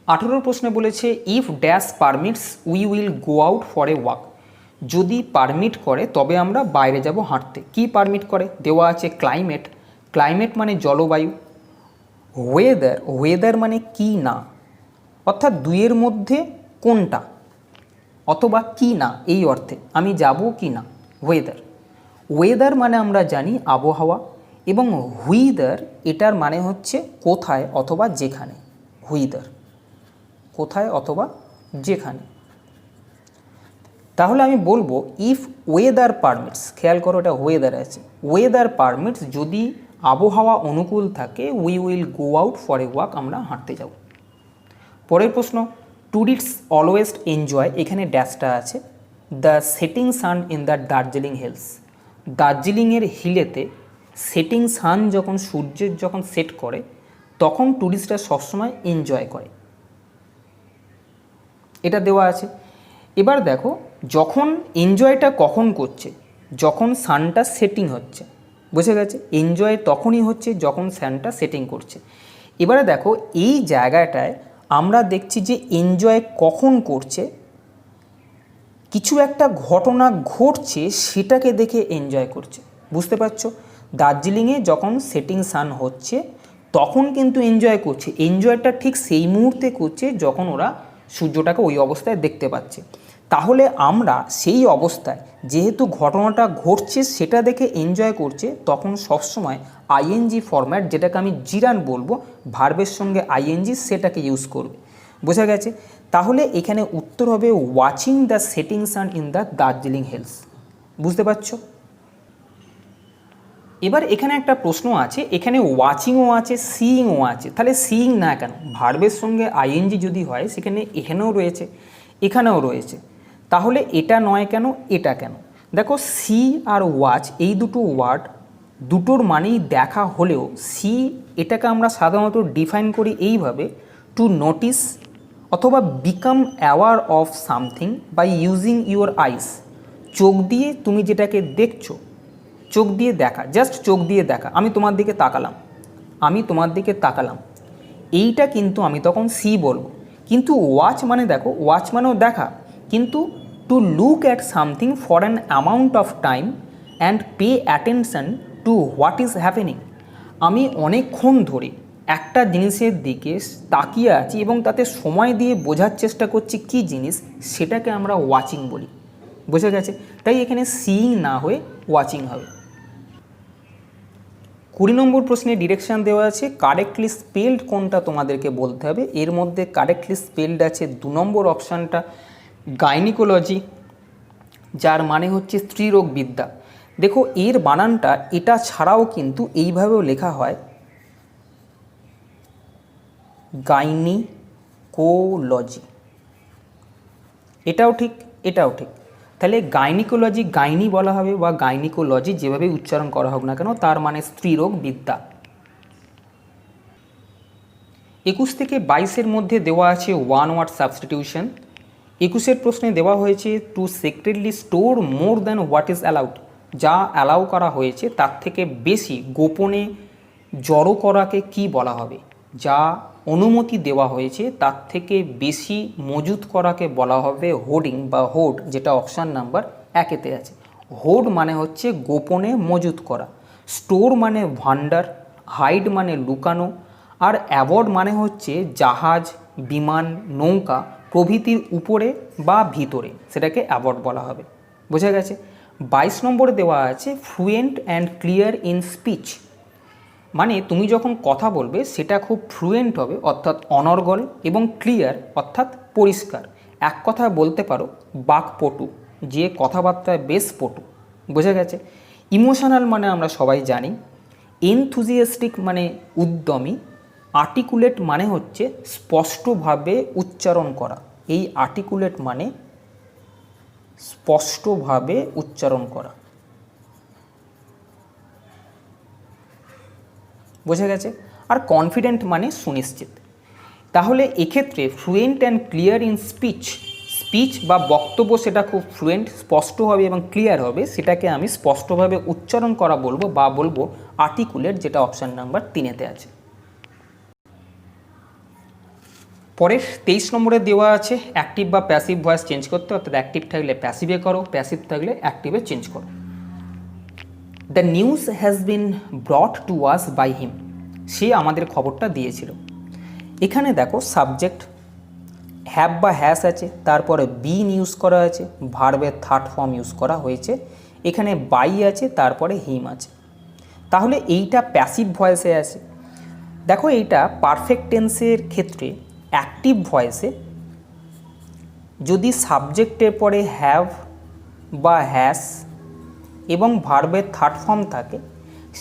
Speaker 1: 18 প্রশ্নে বলেছে if dash permits we will go out for a walk. যদি পারমিট করে তবে আমরা বাইরে যাব হাঁটতে। কি পারমিট করে? দেওয়া আছে ক্লাইমেট, ক্লাইমেট মানে জলবায়ু। ওয়েদার, ওয়েদার মানে কি না, অর্থাৎ দুইয়ের মধ্যে কোনটা, অথবা কি না এই অর্থে আমি যাব কি না, ওয়েদার। ওয়েদার মানে আমরা জানি আবহাওয়া, এবং হুইদার এটার মানে হচ্ছে কোথায় অথবা যেখানে। হুইদার কোথায় অথবা যেখানে। তাহলে আমি বলবো ইফ ওয়েদার পারমিটস, খেয়াল করো এটা ওয়েদার আছে, ওয়েদার পারমিটস যদি আবহাওয়া অনুকূল থাকে we will go out for a walk, আমরা হাঁটতে যাব। পরের প্রশ্ন ট্যুরিস্টস অলওয়েজ এনজয়, এখানে ড্যাশটা আছে the setting San in the Darjeeling hills. দার্জিলিংয়ের হিলেতে সেটিং সান যখন সূর্যের যখন সেট করে তখন ট্যুরিস্টরা সবসময় এনজয় করে, এটা দেওয়া আছে। এবার দেখো, যখন এনজয়টা কখন করছে, যখন সানটা সেটিং হচ্ছে। বুঝে গেছে? এনজয় তখনই হচ্ছে যখন সানটা সেটিং করছে। এবারে দেখো, এই জায়গাটায় আমরা দেখছি যে এনজয় কখন করছে, কিছু একটা ঘটনা ঘটছে সেটাকে দেখে এনজয় করছে। বুঝতে পারছো? দার্জিলিংয়ে যখন সেটিং সান হচ্ছে তখন কিন্তু এনজয় করছে, এনজয়টা ঠিক সেই মুহূর্তে করছে যখন ওরা সূর্যটাকে ওই অবস্থায় দেখতে পাচ্ছে। তাহলে আমরা সেই অবস্থায় যেহেতু ঘটনাটা ঘটছে সেটা দেখে এনজয় করছে, তখন সবসময় আইএনজি ফরম্যাট, যেটাকে আমি জিরান বলবো, ভার্বের সঙ্গে আইএনজি, সেটাকে ইউজ করবে। বোঝা গেছে? তাহলে এখানে উত্তর হবে watching the setting San in the Darjeeling hills. বুঝতে পারছো? এবার এখানে একটা প্রশ্ন আছে, এখানে ওয়াচিংও আছে, সিইংও আছে, তাহলে সিইং না কেন? ভার্বের সঙ্গে আইএনজি যদি হয় সেখানে এখানেও রয়েছে, এখানেও রয়েছে, তাহলে এটা নয় কেন, এটা কেন? দেখো, সি আর ওয়াচ এই দুটো ওয়ার্ড দুটোর মানেই দেখা হলেও সি এটাকে আমরা সাধারণত ডিফাইন করি এইভাবে, টু নোটিস অথবা become aware of something by using your eyes. চোখ দিয়ে তুমি যেটাকে দেখছো, চোখ দিয়ে দেখা, জাস্ট চোখ দিয়ে দেখা, আমি তোমার দিকে তাকালাম, আমি তোমার দিকে তাকালাম, এইটা কিন্তু আমি তখন সি বলবো। কিন্তু ওয়াচ মানে দেখো, ওয়াচ মানেও দেখা, কিন্তু to look at something for an amount of time and pay attention to what is happening. আমি অনেকক্ষণ ধরে একটা জিনিসের দিকে তাকিয়ে আছি এবং তাতে সময় দিয়ে বোঝার চেষ্টা করছি কী জিনিস, সেটাকে আমরা ওয়াচিং বলি। বোঝা গেছে? তাই এখানে সিইং না হয়ে ওয়াচিং হবে। 20 নম্বর প্রশ্নে ডিরেকশান দেওয়া আছে, কারেক্টলি স্পেলড কোনটা তোমাদেরকে বলতে হবে। এর মধ্যে কারেক্টলি স্পেলড আছে 2 নম্বর অপশানটা, গাইনিকোলজি, যার মানে হচ্ছে স্ত্রীরোগ বিদ্যা। দেখো, এর বানানটা এটা ছাড়াও কিন্তু এইভাবেও লেখা হয়, গাইনিকোলজি, এটাও ঠিক, এটাও ঠিক। তাহলে গাইনিকোলজি গাইনি বলা হবে বা গাইনিকোলজি যেভাবে উচ্চারণ করা হোক না কেন, তার মানে স্ত্রীরোগ বিদ্যা। 21 থেকে 22-এর মধ্যে দেওয়া আছে ওয়ান ওয়ার্ড সাবস্টিটিউশন। 21-এর প্রশ্নে দেওয়া হয়েছে to secretly store more than what is allowed, যা অ্যালাউ করা হয়েছে তার থেকে বেশি গোপনে জড়ো করাকে কি বলা হবে? যা অনুমতি দেওয়া হয়েছে তার থেকে বেশি মজুত করাকে বলা হবে হোর্ডিং বা হোড, যেটা অপশান নাম্বার 1-এতে আছে। হোড মানে হচ্ছে গোপনে মজুত করা, স্টোর মানে ভান্ডার, হাইড মানে লুকানো, আর অ্যাবর্ড মানে হচ্ছে জাহাজ, বিমান, নৌকা প্রভৃতির উপরে বা ভিতরে, সেটাকে অ্যাবর্ড বলা হবে। বোঝা গেছে? 22 নম্বরে দেওয়া আছে fluent and clear in speech, মানে তুমি যখন কথা বলবে সেটা খুব ফ্লুয়েন্ট হবে অর্থাৎ অনর্গল, এবং ক্লিয়ার অর্থাৎ পরিষ্কার। এক কথায় বলতে পারো বাকপটু, যে কথাবার্তায় বেশ পটু। বোঝা গেছে? ইমোশনাল মানে আমরা সবাই জানি, এনথুজিয়াস্টিক মানে উদ্যমী, আর্টিকুলেট মানে হচ্ছে স্পষ্টভাবে উচ্চারণ করা। এই আর্টিকুলেট মানে স্পষ্টভাবে উচ্চারণ করা। বোঝা গেছে? আর কনফিডেন্ট মানে সুনিশ্চিত। তাহলে এক্ষেত্রে fluent and clear in speech, speech বা বক্তব্য সেটা খুব ফ্লুয়েন্ট, স্পষ্ট হবে এবং ক্লিয়ার হবে, সেটাকে আমি স্পষ্টভাবে উচ্চারণ করা বলবো বা বলবো আর্টিকুলেট, যেটা অপশান নাম্বার 3-এতে আছে। পরের 23 নম্বরে দেওয়া আছে অ্যাক্টিভ বা প্যাসিভ ভয়েস চেঞ্জ করতে, অর্থাৎ অ্যাক্টিভ থাকলে প্যাসিভে করো, প্যাসিভ থাকলে অ্যাক্টিভে চেঞ্জ করো। The news has been brought to us by him, সে আমাদের খবরটা দিয়েছিল। এখানে দেখো সাবজেক্ট হ্যাভ বা হ্যাস আছে, তারপরে বিন ইউজ করা আছে, ভার্বের থার্ড ফর্ম ইউজ করা হয়েছে, এখানে বাই আছে, তারপরে হিম আছে। তাহলে এইটা প্যাসিভ ভয়েসে আছে। দেখো এইটা পারফেক্ট টেন্সের ক্ষেত্রে অ্যাক্টিভ ভয়েসে যদি সাবজেক্টের পরে হ্যাভ বা হ্যাস এবং ভার্বের থার্ড ফর্ম থাকে,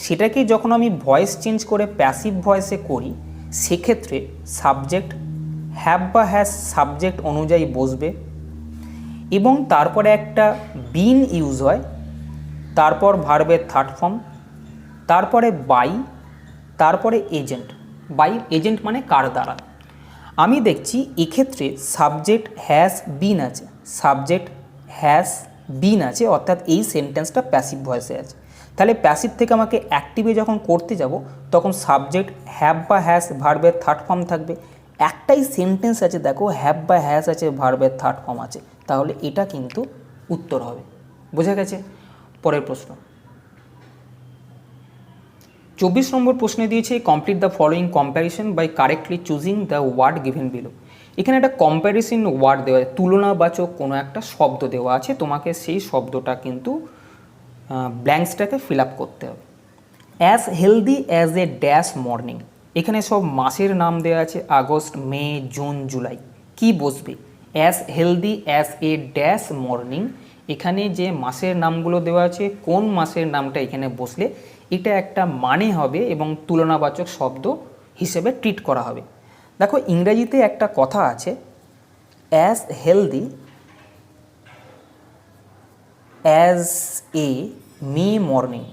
Speaker 1: সেটাকে যখন আমি ভয়েস চেঞ্জ করে প্যাসিভ ভয়েসে করি, সেক্ষেত্রে সাবজেক্ট হ্যাভ বা হ্যাস সাবজেক্ট অনুযায়ী বসবে এবং তারপরে একটা বিন ইউজ হয়, তারপর ভার্বের থার্ড ফর্ম, তারপরে বাই, তারপরে এজেন্ট। বাই এজেন্ট মানে কার দ্বারা। আমি দেখছি এক্ষেত্রে সাবজেক্ট হ্যাজ বিন আছে, সাবজেক্ট হ্যাজ বিন আছে, অর্থাৎ এই সেন্টেন্সটা প্যাসিভ ভয়েসে আছে। তাহলে প্যাসিভ থেকে আমাকে অ্যাক্টিভে যখন করতে যাব, তখন সাবজেক্ট হ্যাভ বা হ্যাস ভার্বের থার্ড ফর্ম থাকবে। একটাই সেন্টেন্স আছে, দেখো হ্যাভ বা হ্যাস আছে, ভার্বের থার্ড ফর্ম আছে, তাহলে এটা কিন্তু উত্তর হবে। বোঝা গেছে? পরের প্রশ্ন 24 নম্বর প্রশ্নে দিয়েছে complete the following comparison by correctly choosing the word given below. এখানে একটা কম্প্যারিজন ওয়ার্ড দেওয়া আছে, তুলনাবাচক কোনো একটা শব্দ দেওয়া আছে, তোমাকে সেই শব্দটা কিন্তু ব্ল্যাঙ্কসটাকে ফিল আপ করতে হবে। As healthy as a dash morning, এখানে সব মাসের নাম দেওয়া আছে, আগস্ট, মে, জুন, জুলাই। কি বসবে? As healthy as a dash morning, এখানে যে মাসের নামগুলো দেওয়া আছে, কোন মাসের নামটা এখানে বসলে এটা একটা মানে হবে এবং তুলনাবাচক শব্দ হিসেবে ট্রিট করা হবে। দেখো ইংরেজিতে একটা কথা আছে, as healthy as a May morning.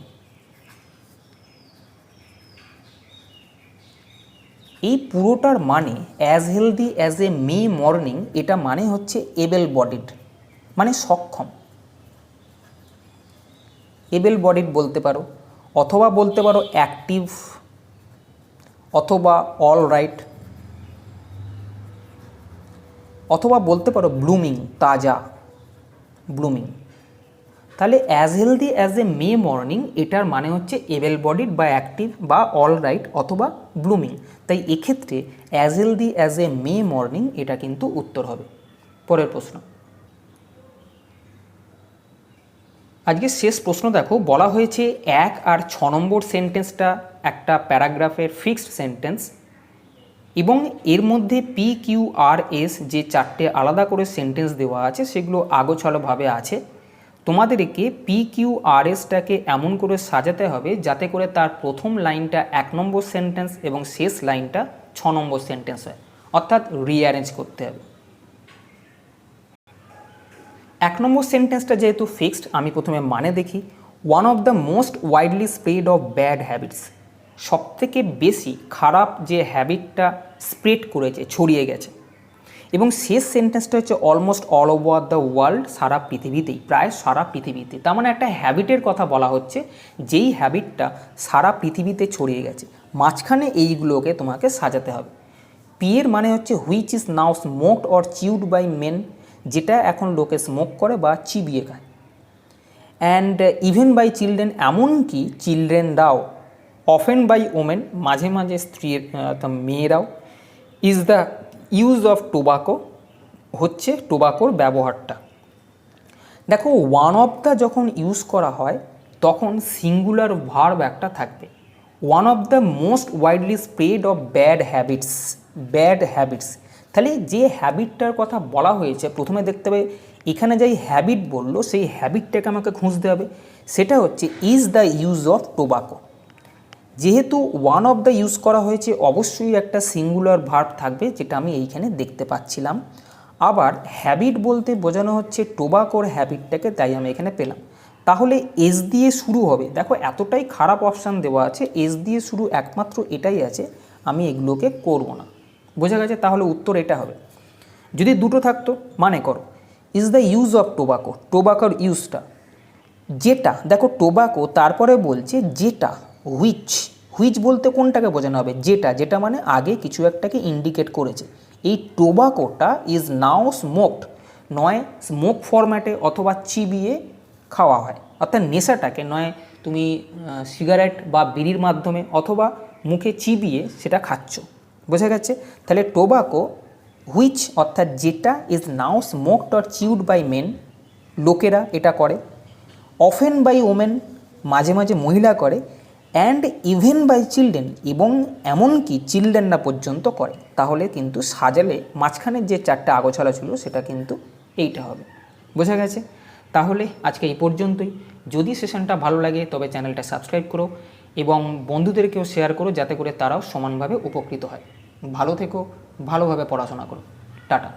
Speaker 1: এই পুরোটার মানে as healthy as a May morning, এটা মানে হচ্ছে এবেল বডিড, মানে সক্ষম। এবেল বডিড বলতে পারো, অথবা বলতে পারো অ্যাক্টিভ, অথবা অল রাইট, অথবা বলতে পারো ব্লুমিং, তাজা, ব্লুমিং। তাহলে as healthy as a May morning এটার মানে হচ্ছে এবেল বডিড বা অ্যাক্টিভ বা অল রাইট অথবা ব্লুমিং। তাই এক্ষেত্রে as healthy as a May morning এটা কিন্তু উত্তর হবে। পরের প্রশ্ন, আজকে শেষ প্রশ্ন দেখো, বলা হয়েছে 1 আর 6 নম্বর সেন্টেন্সটা একটা প্যারাগ্রাফের ফিক্সড সেন্টেন্স এবং এর মধ্যে পি কিউ আর এস যে 4টে আলাদা করে সেন্টেন্স দেওয়া আছে সেগুলো আগোছালোভাবে আছে। তোমাদেরকে পি কিউ আর এসটাকে এমন করে সাজাতে হবে যাতে করে তার প্রথম লাইনটা 1 নম্বর সেন্টেন্স এবং শেষ লাইনটা 6 নম্বর সেন্টেন্স হয়, অর্থাৎ রিঅ্যারেঞ্জ করতে হবে। এক নম্বর সেন্টেন্সটা যেহেতু ফিক্সড, আমি প্রথমে মানে দেখি। One of the most widely spread of bad habits, সবথেকে বেশি খারাপ যে হ্যাবিটটা স্প্রেড করেছে, ছড়িয়ে গেছে। এবং শেষ সেন্টেন্সটা হচ্ছে almost all over the world, সারা পৃথিবীতেই, প্রায় সারা পৃথিবীতে। তার মানে একটা হ্যাবিটের কথা বলা হচ্ছে, যেই হ্যাবিটটা সারা পৃথিবীতে ছড়িয়ে গেছে। মাঝখানে এইগুলোকে তোমাকে সাজাতে হবে। পি এর মানে হচ্ছে which is now smoked or chewed by men, যেটা এখন লোকে স্মোক করে বা চিবিয়ে খায়। অ্যান্ড ইভেন বাই চিলড্রেন, এমনকি চিলড্রেনরাও। অফেন বাই ওমেন, মাঝে মাঝে স্ত্রীর মেয়েরাও। Is the use of tobacco, হচ্ছে টোবাকোর ব্যবহারটা। দেখো, ওয়ান অফ দ্য যখন ইউজ করা হয় তখন সিঙ্গুলার ভার্ব একটা থাকবে। One of the most widely spread of bad habits, bad habits. তাহলে যে হ্যাবিটটার কথা বলা হয়েছে, প্রথমে দেখতে হবে এখানে যেই হ্যাবিট বললো সেই হ্যাবিটটাকে আমাকে খুঁজতে হবে। সেটা হচ্ছে is the use of tobacco. যেহেতু ওয়ান অফ দ্য ইউজ করা হয়েছে, অবশ্যই একটা সিঙ্গুলার ভার্ব থাকবে, যেটা আমি এইখানে দেখতে পাচ্ছিলাম। আবার হ্যাবিট বলতে বোঝানো হচ্ছে টোবাকোর হ্যাবিটটাকে, তাই আমি এখানে পেলাম। তাহলে এস দিয়ে শুরু হবে। দেখো, এতটাই খারাপ অপশান দেওয়া আছে, এস দিয়ে শুরু একমাত্র এটাই আছে, আমি এগুলোকে করব না। বোঝা গেছে? তাহলে উত্তর এটা হবে। যদি দুটো থাকতো, মানে করো is the use of tobacco, টোবাকোর ইউজটা, যেটা, দেখো টোবাকো তারপরে বলছে যেটা, হুইচ, হুইচ বলতে কোনটাকে বোঝানো হবে? যেটা, যেটা মানে আগে কিছু একটাকে ইন্ডিকেট করেছে। এই টোবাকোটা ইজ নাও স্মোকড, নয় স্মোক ফরম্যাটে অথবা চিবিয়ে খাওয়া হয়, অর্থাৎ নেশাটাকে নয় তুমি সিগারেট বা বিড়ির মাধ্যমে অথবা মুখে চিবিয়ে সেটা খাচ্ছ। বোঝা গেছে? তাহলে টোবাকো হুইচ অর্থাৎ যেটা, is now smoked or chewed by men, লোকেরা এটা করে। অফেন বাই ওমেন, মাঝে মাঝে মহিলা করে। অ্যান্ড ইভেন বাই চিলড্রেন, এবং এমনকি চিলড্রেনরা পর্যন্ত করে। তাহলে কিন্তু সাজালে মাঝখানের যে চারটে আগোছালা ছিল সেটা কিন্তু এইটা হবে। বোঝা গেছে? তাহলে আজকে এই পর্যন্তই। যদি সেশনটা ভালো লাগে তবে চ্যানেলটা সাবস্ক্রাইব করো এবং বন্ধুদেরকেও শেয়ার করো, যাতে করে তারাও সমানভাবে উপকৃত হয়। ভালো থেকো, ভালোভাবে পড়াশোনা করো। টাটা।